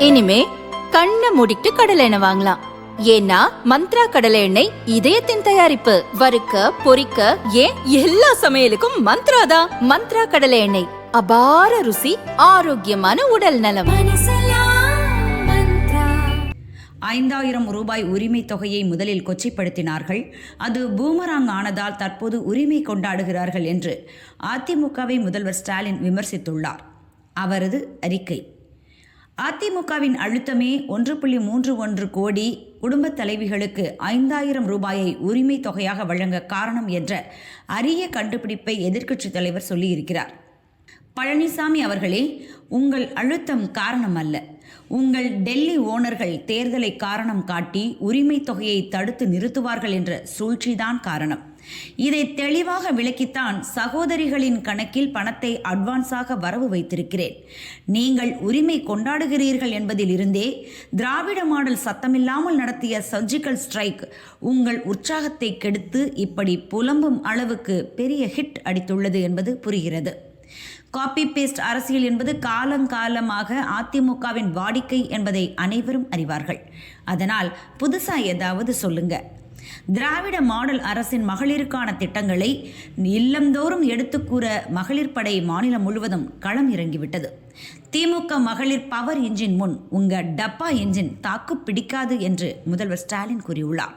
இனிமே கண்ணை மூடிட்டு கடலை எண்ணெய் வாங்கலாம். ஏன்னா மந்த்ரா கடலை எண்ணெய் இதயத்தின் தயாரிப்பு. வறுக்க பொரிக்க ஏன் எல்லா சமையலுக்கும் மந்த்ரா தான். மந்த்ரா கடலை எண்ணெய், அபார ருசி, ஆரோக்கியமான உடல் நலம். 5000 ரூபாய் உரிமை தொகையை முதலில் கொச்சைப்படுத்தினார்கள். அது பூமராங் ஆனதால் தற்போது உரிமை கொண்டாடுகிறார்கள் என்று அதிமுகவை முதல்வர் ஸ்டாலின் விமர்சித்துள்ளார். அவரது அறிக்கை: அதிமுகவின் அழுத்தமே 1.31 கோடி குடும்பத் தலைவிகளுக்கு 5000 ரூபாயை உரிமை தொகையாக வழங்க காரணம் என்ற அரிய கண்டுபிடிப்பை எதிர்க்கட்சித் தலைவர் சொல்லியிருக்கிறார். பழனிசாமி அவர்களே, உங்கள் அழுத்தம் காரணம் அல்ல. உங்கள் டெல்லி ஓனர்கள் தேர்தலை காரணம் காட்டி உரிமை தொகையை தடுத்து நிறுத்துவார்கள் என்ற சூழ்ச்சிதான் காரணம். இதை தெளிவாக விளக்கித்தான் சகோதரிகளின் கணக்கில் பணத்தை அட்வான்ஸாக வரவு வைத்திருக்கிறேன். நீங்கள் உரிமை கொண்டாடுகிறீர்கள் என்பதில் இருந்தே திராவிட மாடல் சத்தமில்லாமல் நடத்திய சர்ஜிக்கல் ஸ்ட்ரைக் உங்கள் உற்சாகத்தை கெடுத்து இப்படி புலம்பும் அளவுக்கு பெரிய ஹிட் அடித்துள்ளது என்பது புரிகிறது. காப்பி பேஸ்ட் அரசியல் என்பது காலங்காலமாக அதிமுகவின் வாடிக்கை என்பதை அனைவரும் அறிவார்கள். அதனால் புதுசா ஏதாவது சொல்லுங்க. திராவிட மாடல் அரசின் மகளிருக்கான திட்டங்களை இல்லந்தோறும் எடுத்துக்கூற மகளிர் படை மாநிலம் முழுவதும் களம் இறங்கிவிட்டது. திமுக மகளிர் பவர் இன்ஜின் முன் உங்க டப்பா இன்ஜின் தாக்கு பிடிக்காது என்று முதல்வர் ஸ்டாலின் கூறியுள்ளார்.